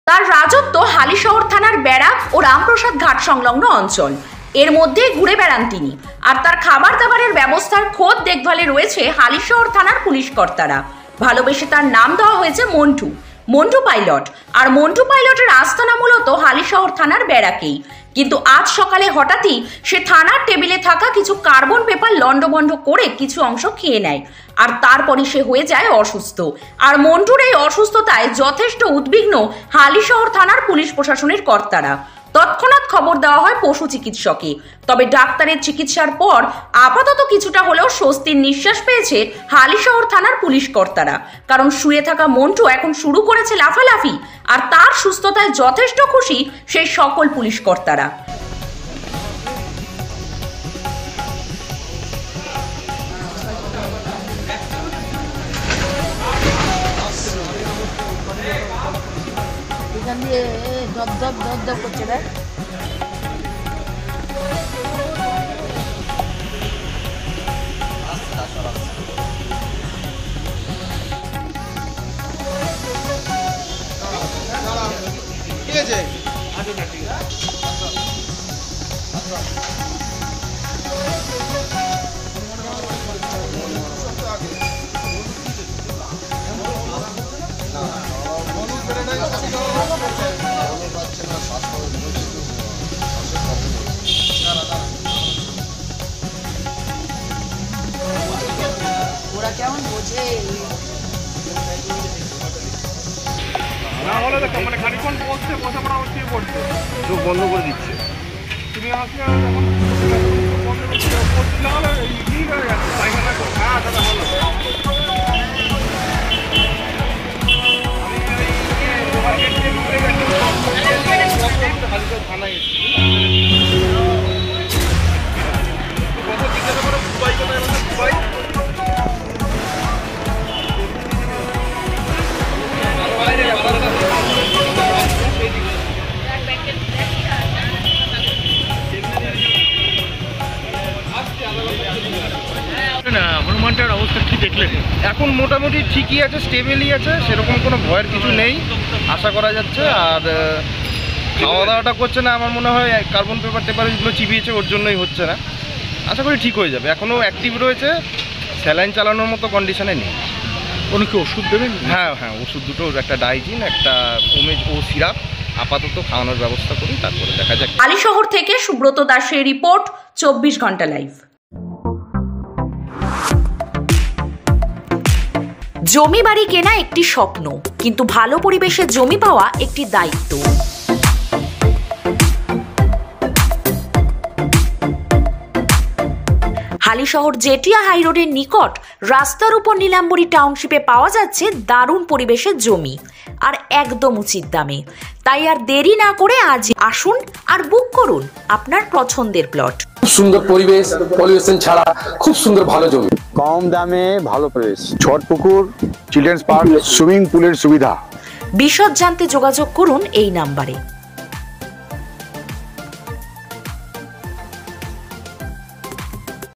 তার রাজত্ব হালিশহর থানার ব্যারাক ও রামপ্রসাদ ঘাট সংলগ্ন অঞ্চল। এর মধ্যে ঘুরে বেড়ান তিনি। আর তার খাবার দাবারের ব্যবস্থার খোদ দেখভালে রয়েছে হালিশহর থানার পুলিশ কর্তারা। ভালোবেসে তার নাম দেওয়া হয়েছে মন্টু, মন্টু পাইলট। আর মন্টু পাইলটের আস্তানা মূলত হালিশহর থানার ব্যারাকেই। কিন্তু আজ সকালে হঠাৎই সে থানার টেবিলে থাকা কিছু কার্বন পেপার লন্ডভন্ড করে কিছু অংশ খেয়ে নেয়। আর তারপরই সে হয়ে যায় অসুস্থ। আর মন্টুর এই অসুস্থতায় যথেষ্ট উদ্বিগ্ন হালিশহর থানার পুলিশ প্রশাসনের কর্তারা। তৎক্ষণাৎ খবর দেওয়া হয় পশু চিকিৎসকে। তবে ডাক্তারের চিকিৎসার পর আপাতত কিছুটা হলেও স্বস্তির নিঃশ্বাস পেয়েছে হালিশহর থানার পুলিশ কর্তারা। কারণ শুয়ে থাকা মন্টু এখন শুরু করেছে লাফালাফি। আর তার সুস্থতায় যথেষ্ট খুশি সেই সকল পুলিশ কর্তারা। ধপ ধপ ধপ ধপ করছে দেখ। ঠিক আছে ওরা কেমন বোঝে না হলে দেখো মানে খানিকক্ষণ বসছে, বসে পড়া শুয়ে পড়ছে, চোখ বন্ধ করে দিচ্ছে। তুমি আসলে যখন বন্ধ করছি না হলে ঠিক হয়ে গেছে পায়খানা। হ্যাঁ দাদা ভালো। আমি ওই ঘুরে গেছি হালিশহর থানায় এসেছি। কথা জিজ্ঞাসা করে দুবাই কোথায় দুবাই হনুমানটার অবস্থা কি দেখলেন? এখন মোটামুটি ঠিকই আছে, স্টেবেলই আছে, সেরকম কোনো ভয়ের কিছু নেই আশা করা যাচ্ছে। আর খাওয়া দাওয়াটা করছে না, আমার মনে হয় কার্বন পেপার টেপার এগুলো চিবিয়েছে, ওর জন্যই হচ্ছে না। আশা করি ঠিক হয়ে যাবে, এখনও অ্যাক্টিভ রয়েছে, স্যালাইন চালানোর মতো কন্ডিশনে নেই। কোনো কি ওষুধ দেবেন? হ্যাঁ হ্যাঁ, ওষুধ দুটো, একটা ডাইজিন, একটা ওমেজ ও সিরাপ আপাতত খাওয়ানোর ব্যবস্থা করি, তারপরে দেখা যাক। হালিশহর থেকে সুব্রত দাসের রিপোর্ট, 24 ঘন্টা লাইভ। জমি বাড়ি কেনা একটি স্বপ্ন, কিন্তু ভালো পরিবেশে জমি পাওয়া একটি দায়িত্ব। হালিশহর জেটিয়া হাইরোডের নিকট রাস্তার উপর নীলাম্বরী টাউনশিপে পাওয়া যাচ্ছে দারুণ পরিবেশের জমি, আর একদম উচিত দামে। তাই আর দেরি না করে আজ আসুন আর বুক করুন আপনার পছন্দের প্লট। সুন্দর পরিবেশ, পলিউশন ছাড়া খুব সুন্দর ভালো জমি, কম দামে ভালো পরিবেশ, ছট পুকুর, চিলড্রেন্স পার্ক, সুইমিং পুলের সুবিধা। বিশদ জানতে যোগাযোগ করুন এই নাম্বারে।